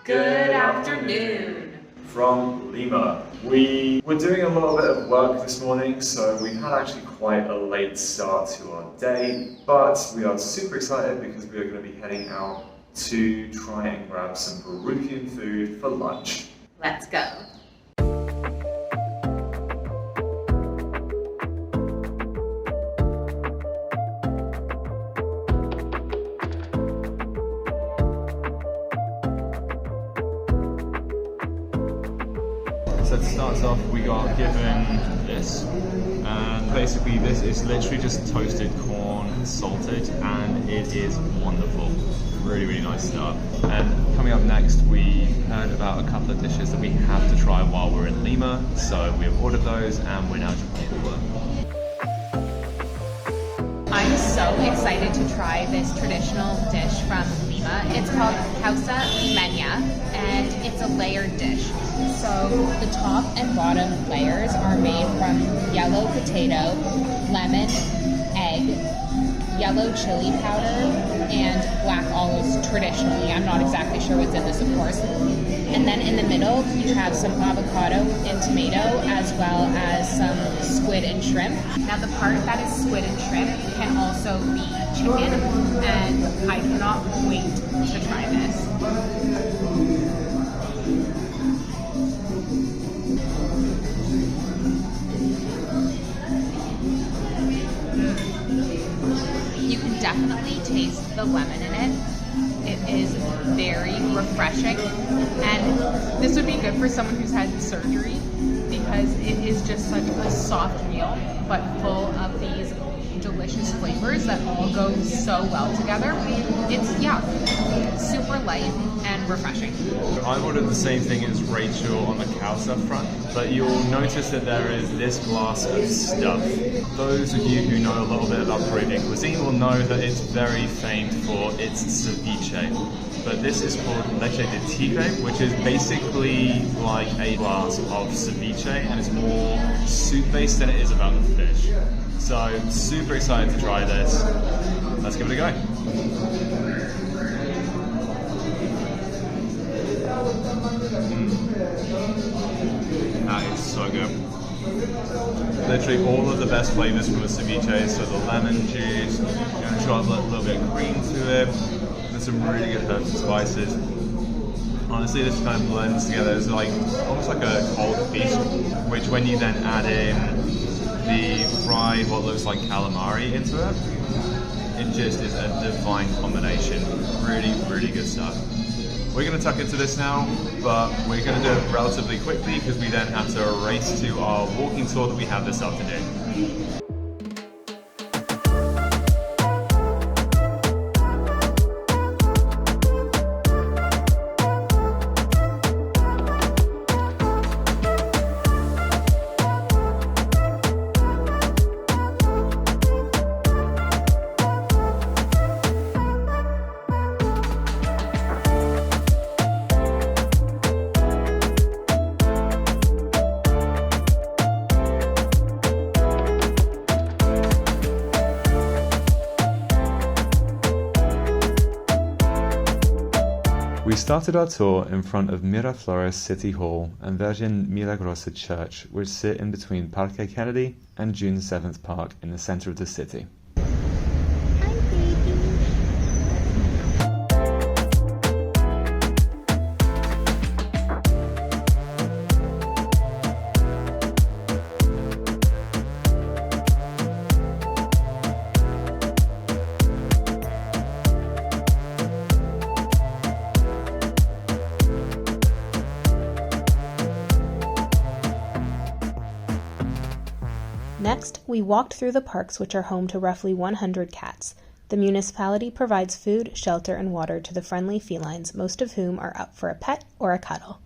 Good afternoon. From Lima. We were doing a little bit of work this morning, so we've had actually quite a late start to our day, but we are super excited because we are going to be heading out to try and grab some Peruvian food for lunch. Let's go. So to start off, we got given this, and basically this is literally just toasted corn, salted, and it is wonderful. Really, really nice stuff. And coming up next, we heard about a couple of dishes that we have to try while we're in Lima, so we have ordered those and we're now just eating them. I'm so excited to try this traditional dish from Lima. It's called Causa and it's a layered dish. So the top and bottom layers are made from yellow potato, lemon, egg, yellow chili powder, and black olives traditionally. I'm not exactly sure what's in this, of course. And then in the middle, you have some avocado and tomato, as well as some squid and shrimp. Now the part that is squid and shrimp can also be chicken, and I cannot wait to try this. You can definitely taste the lemon in it. It is very refreshing, and this would be good for someone who's had surgery because it is just such a soft meal, but full of these delicious flavors that all go so well together. It's, super light and refreshing. I ordered the same thing as Rachel on the Causa front, but you'll notice that there is this glass of stuff. Those of you who know a little bit about Peruvian cuisine will know that it's very famed for its ceviche. But this is called leche de tigre, which is basically like a glass of ceviche, and it's more soup-based than it is about the fish. So, super excited to try this. Let's give it a go. That is so good. Literally all of the best flavors from the ceviche, so the lemon juice, it's got a little bit of cream to it, and some really good herbs and spices. Honestly, this kind of blends together. It's like almost like a cold feast, which when you then add in the fried, what looks like calamari into it, it just is a divine combination. Really, really good stuff. We're going to tuck into this now, but we're going to do it relatively quickly because we then have to race to our walking tour that we have this afternoon. We started our tour in front of Miraflores City Hall and Virgin Milagrosa Church, which sit in between Parque Kennedy and June 7th Park in the center of the city. Next, we walked through the parks, which are home to roughly 100 cats. The municipality provides food, shelter, and water to the friendly felines, most of whom are up for a pet or a cuddle.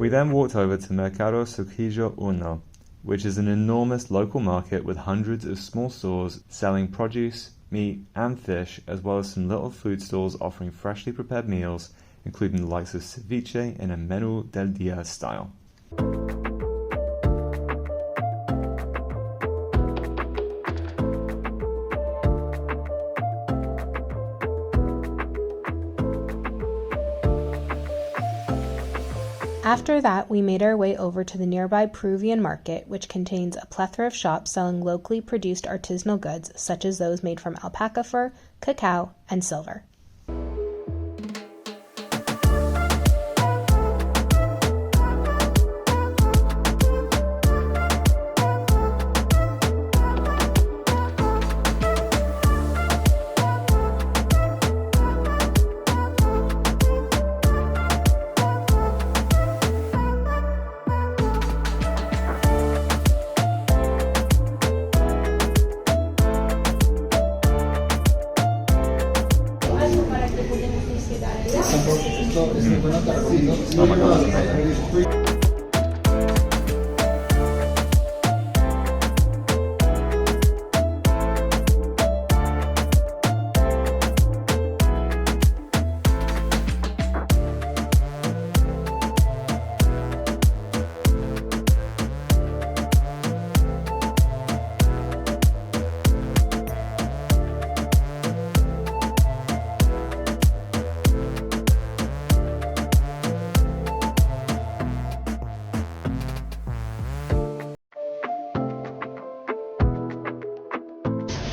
We then walked over to Mercado Surquillo Uno, which is an enormous local market with hundreds of small stores selling produce, meat and fish, as well as some little food stalls offering freshly prepared meals, including the likes of ceviche in a menú del día style. After that, we made our way over to the nearby Peruvian market, which contains a plethora of shops selling locally produced artisanal goods, such as those made from alpaca fur, cacao, and silver. Oh my god, that's amazing.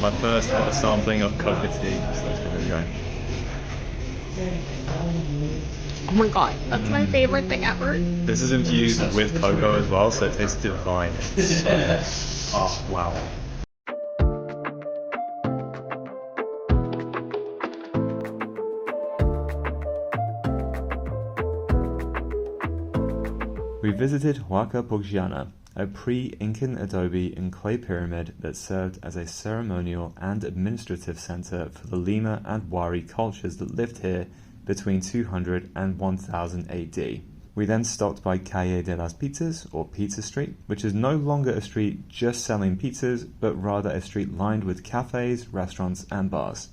My first ever sampling of cocoa tea, so let's give it a go. Oh my god, that's my favorite thing ever. This is infused with cocoa as well, so it tastes divine. Oh, wow. We visited Huaca Poggiana, a pre-Incan adobe and clay pyramid that served as a ceremonial and administrative center for the Lima and Wari cultures that lived here between 200 and 1000 AD. We then stopped by Calle de las Pizzas, or Pizza Street, which is no longer a street just selling pizzas, but rather a street lined with cafes, restaurants and bars.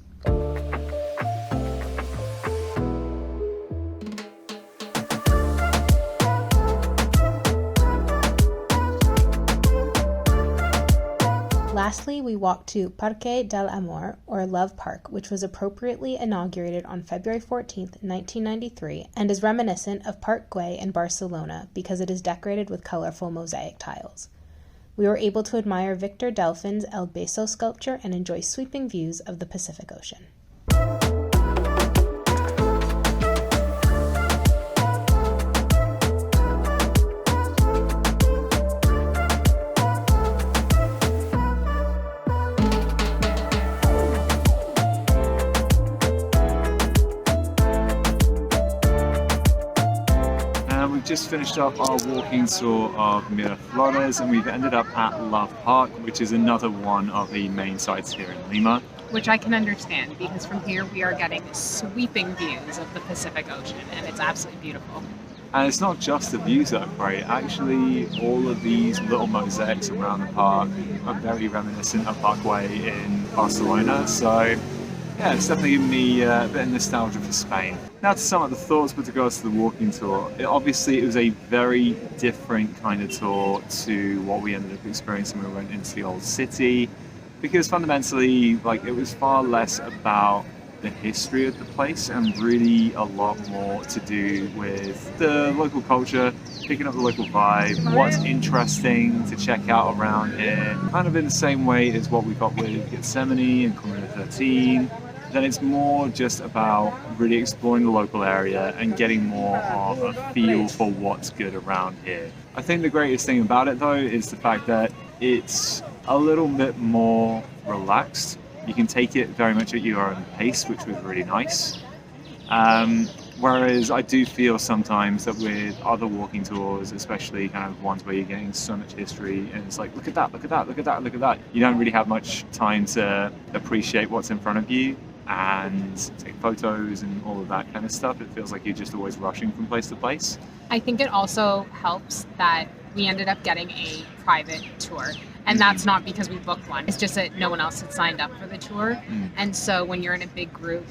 Lastly, we walked to Parque del Amor, or Love Park, which was appropriately inaugurated on February 14, 1993, and is reminiscent of Parc Güell in Barcelona because it is decorated with colorful mosaic tiles. We were able to admire Victor Delfin's El Beso sculpture and enjoy sweeping views of the Pacific Ocean. We've just finished up our walking tour of Miraflores and we've ended up at Love Park, which is another one of the main sites here in Lima. Which I can understand because from here we are getting sweeping views of the Pacific Ocean and it's absolutely beautiful. And it's not just the views that are great, actually all of these little mosaics around the park are very reminiscent of Parc Güell in Barcelona, so yeah, it's definitely given me a bit of nostalgia for Spain. Now to sum up the thoughts with regards to the walking tour, it was a very different kind of tour to what we ended up experiencing when we went into the old city, because fundamentally it was far less about the history of the place and really a lot more to do with the local culture, picking up the local vibe, what's interesting to check out around here, kind of in the same way as what we got with Gethsemane and Comuna 13. Then it's more just about really exploring the local area and getting more of a feel for what's good around here. I think the greatest thing about it though is the fact that it's a little bit more relaxed. You can take it very much at your own pace, which was really nice. Whereas I do feel sometimes that with other walking tours, especially kind of ones where you're getting so much history and it's like, look at that, look at that, look at that, look at that. You don't really have much time to appreciate what's in front of you. and take photos and all of that kind of stuff. It feels like you're just always rushing from place to place. I think it also helps that we ended up getting a private tour. And that's not because we booked one. It's just that no one else had signed up for the tour. And so when you're in a big group,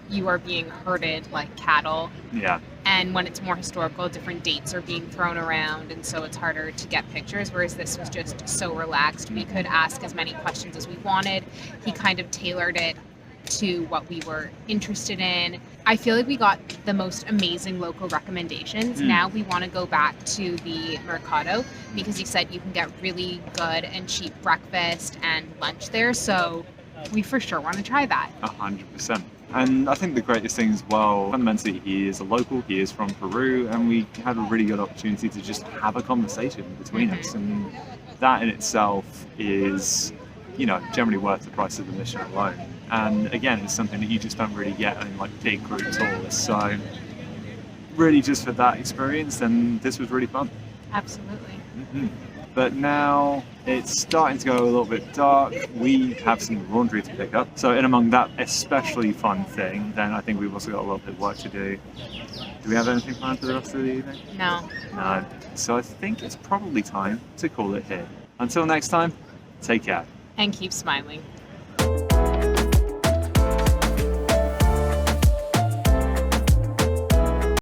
you are being herded like cattle. Yeah. And when it's more historical, different dates are being thrown around, and so it's harder to get pictures, whereas this was just so relaxed. We could ask as many questions as we wanted. He kind of tailored it to what we were interested in. I feel like we got the most amazing local recommendations. Now we want to go back to the Mercado because he said you can get really good and cheap breakfast and lunch there, so we for sure want to try that. 100%. And I think the greatest thing as well, fundamentally, he is a local, he is from Peru, and we had a really good opportunity to just have a conversation between us. And that in itself is, you know, generally worth the price of admission alone. And again, it's something that you just don't really get in like big group tours. So really just for that experience, then this was really fun. Absolutely. But now it's starting to go a little bit dark. We have some laundry to pick up. So in among that especially fun thing, then I think we've also got a little bit of work to do. Do we have anything planned for the rest of the evening? No. No. So I think it's probably time to call it here. Until next time, take care. And keep smiling.